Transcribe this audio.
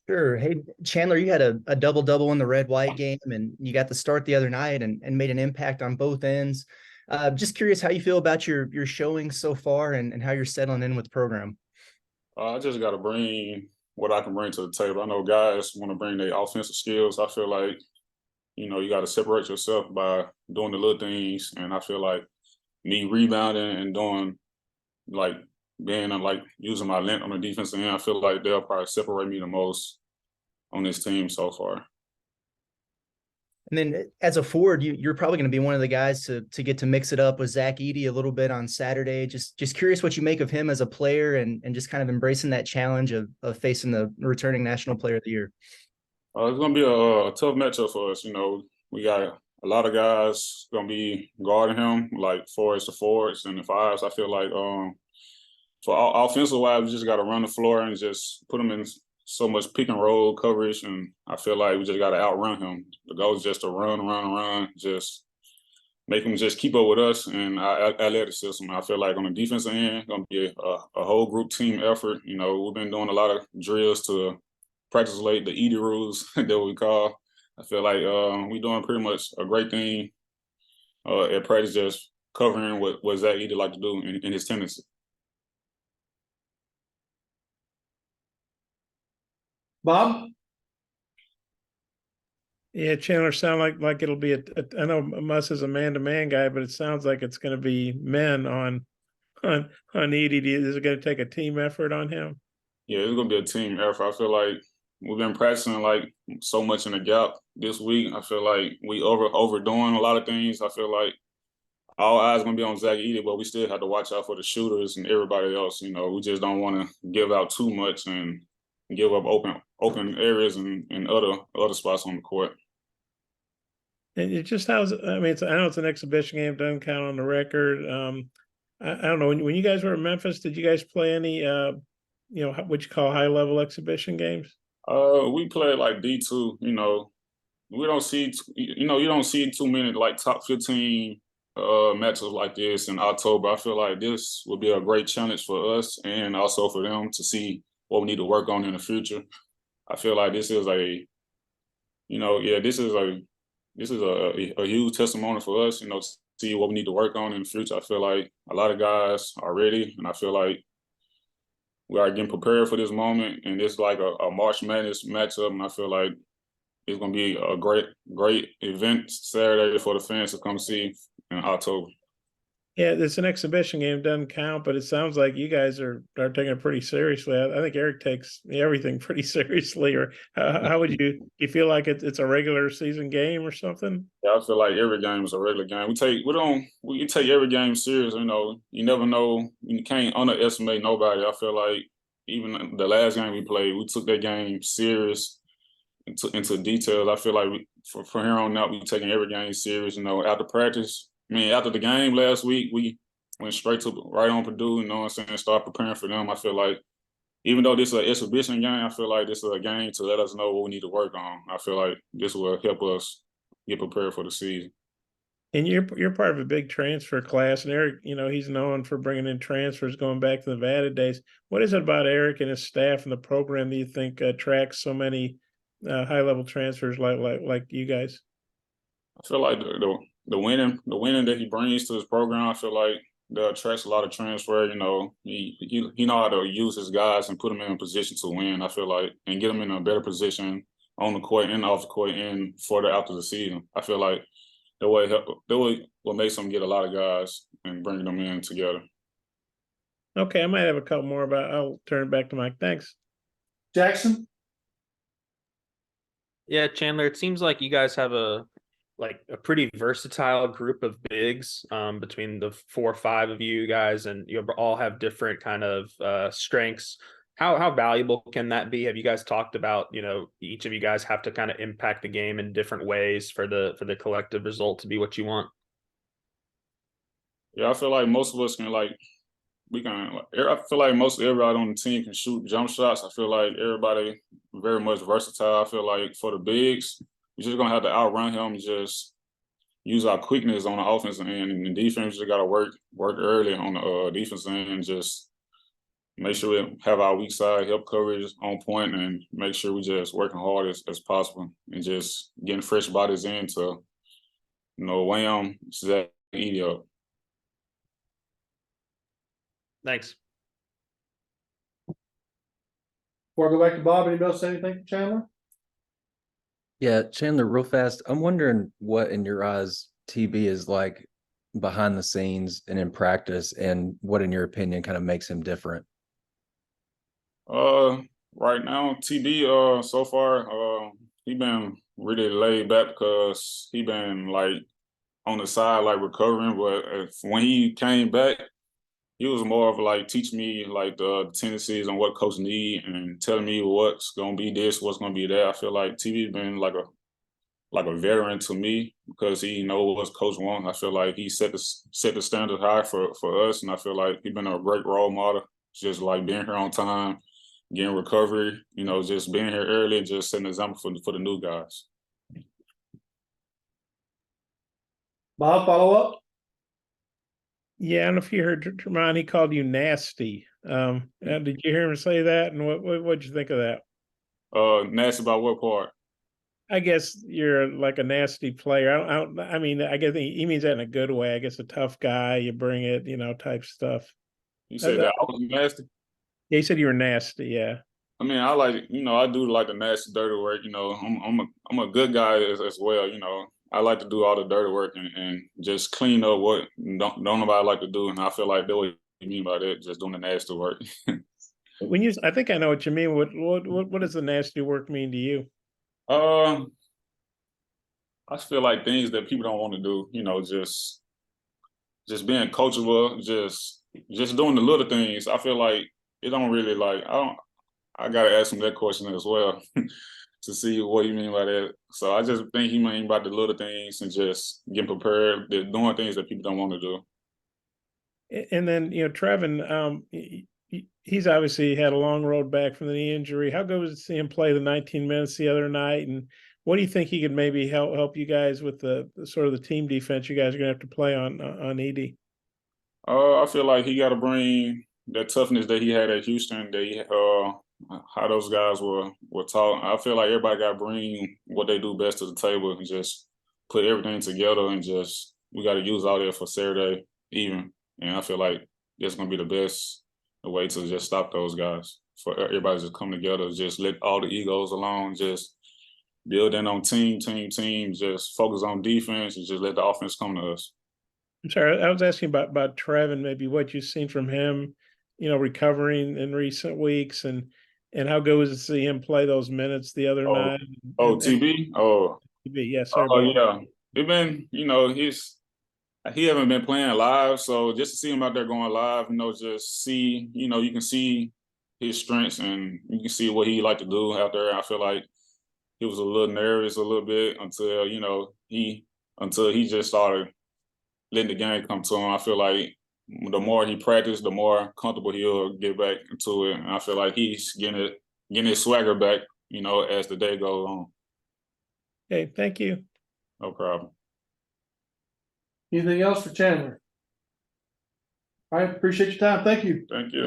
Sure. Hey, Chandler, you had a double-double in the red-white game, and you got the start the other night and made an impact on both ends. Just curious how you feel about your showing so far and how you're settling in with the program. I just got to bring what I can bring to the table. I know guys want to bring their offensive skills. I feel like, you got to separate yourself by doing the little things. And I feel like me rebounding and doing like being like using my length on the defensive end, I feel like they'll probably separate me the most on this team so far. And then as a forward, you're probably going to be one of the guys to get to mix it up with Zach Edey a little bit on Saturday. Just curious what you make of him as a player and just kind of embracing that challenge of facing the returning National Player of the Year. It's going to be a tough matchup for us. We got a lot of guys going to be guarding him, like forwards to forwards and the fives. I feel like for offensive wise, we just got to run the floor and just put him in so much pick and roll coverage. And I feel like we just got to outrun him. The goal is just to run, just make him just keep up with us and our athleticism. I feel like on the defensive end, going to be a whole group team effort. We've been doing a lot of drills to practice late, the Edie rules that we call. I feel like we're doing pretty much a great thing at practice, just covering what Zach Edie like to do in his tendency. Bob? Yeah, Chandler, sound like it'll be I know Muss is a man-to-man guy, but it sounds like it's going to be men on EDD. Is it going to take a team effort on him? Yeah, it's gonna be a team effort. I feel like we've been practicing like so much in the gap this week. I feel like we overdoing a lot of things. I feel like all eyes gonna be on Zach Edey, but we still have to watch out for the shooters and everybody else. We just don't want to give out too much and give up open areas and other spots on the court. And it just how's I mean, I know it's an exhibition game, doesn't count on the record. I don't know when you guys were in Memphis, did you guys play any what you call high level exhibition games? We play like D2. We don't see you don't see too many like top 15 matches like this in October. I feel like this would be a great challenge for us and also for them to see what we need to work on in the future. I feel like this is a huge testimony for us, to see what we need to work on in the future. I feel like a lot of guys are ready, and I feel like we are getting prepared for this moment. And it's like a March Madness matchup, and I feel like it's going to be a great event Saturday for the fans to come see in October. Yeah, it's an exhibition game, doesn't count, but it sounds like you guys are taking it pretty seriously. I think Eric takes everything pretty seriously. Or how would you feel like it's a regular season game or something? Yeah, I feel like every game is a regular game. We take every game serious. You never know. You can't underestimate nobody. I feel like even the last game we played, we took that game serious into details. I feel like for here on out, we taking every game serious. After practice. After the game last week, we went right on Purdue, start preparing for them. I feel like even though this is an exhibition game, I feel like this is a game to let us know what we need to work on. I feel like this will help us get prepared for the season. And you're part of a big transfer class, and Eric, he's known for bringing in transfers going back to the Nevada days. What is it about Eric and his staff and the program that you think attracts so many high-level transfers like you guys? I feel like the winning that he brings to his program, I feel like that attracts a lot of transfer. He know how to use his guys and put them in a position to win. I feel like and get them in a better position on the court and off the court and further after the season. I feel like that will make them get a lot of guys and bring them in together. Okay, I might have a couple more, but I'll turn it back to Mike. Thanks. Jackson? Yeah, Chandler, it seems like you guys have a pretty versatile group of bigs between the 4 or 5 of you guys, and you all have different kind of strengths. How valuable can that be? Have you guys talked about, each of you guys have to kind of impact the game in different ways for the collective result to be what you want? Yeah, I feel like most of us can I feel like most everybody on the team can shoot jump shots. I feel like everybody very much versatile. I feel like for the bigs, we're just gonna have to outrun him, just use our quickness on the offensive end, and the defense just gotta work early on the defensive end, just make sure we have our weak side, help coverage on point, and make sure we just working hard as possible and just getting fresh bodies in to, wham, Zach Edey up. Thanks. Before I go back to Bob, anybody else say anything for Chandler? Yeah, Chandler, real fast. I'm wondering what in your eyes TB is like behind the scenes and in practice, and what in your opinion kind of makes him different. Right now, TB, so far, he been really laid back because he been like on the side, like recovering. But when he came back, he was more of like teaching me like the tendencies and what coach need and telling me what's gonna be this, what's gonna be that. I feel like TB been like a veteran to me because he knows what coach wants. I feel like he set the standard high for us, and I feel like he's been a great role model. Just like being here on time, getting recovery, just being here early and just setting an example for the new guys. Bob, follow up? Yeah, I don't know if you heard Tremont, he called you nasty. Did you hear him say that? And what'd you think of that? Nasty about what part? I guess you're like a nasty player. I mean, I guess he means that in a good way. I guess a tough guy, you bring it, type stuff. You said that I was nasty? Yeah, he said you were nasty, yeah. I mean, I like, I do like the nasty dirty work. I'm a good guy as well. I like to do all the dirty work and just clean up what don't nobody like to do. And I feel like that's what you mean by that, just doing the nasty work. I think I know what you mean. What does the nasty work mean to you? I feel like things that people don't want to do. Just being coachable, just doing the little things. I feel like it don't really like I gotta ask him that question as well to see what you mean by that. So I just think he mean about the little things and just getting prepared, doing things that people don't want to do. And then Trevin, he's obviously had a long road back from the knee injury. How good was it to see him play the 19 minutes the other night? And what do you think he could maybe help you guys with the sort of the team defense you guys are gonna have to play on Edey? I feel like he got to bring that toughness that he had at Houston. How those guys were taught. I feel like everybody got to bring what they do best to the table and just put everything together and just we got to use all that for Saturday even. And I feel like it's gonna be the best way to just stop those guys. For everybody to just come together, just let all the egos alone, just build in on team, just focus on defense and just let the offense come to us. I'm sorry, I was asking about Trevin, maybe what you've seen from him, recovering in recent weeks, and how good was it to see him play those minutes the other night? TB? TB, yes, sir. Yeah. It been, he haven't been playing live, so just to see him out there going live, just see, you can see his strengths and you can see what he like to do out there. I feel like he was a little nervous a little bit until he just started letting the game come to him. I feel like the more he practiced, the more comfortable he'll get back into it. And I feel like he's getting his swagger back, as the day goes on. Okay, thank you. No problem. Anything else for Chandler? All right, appreciate your time. Thank you. Thank you.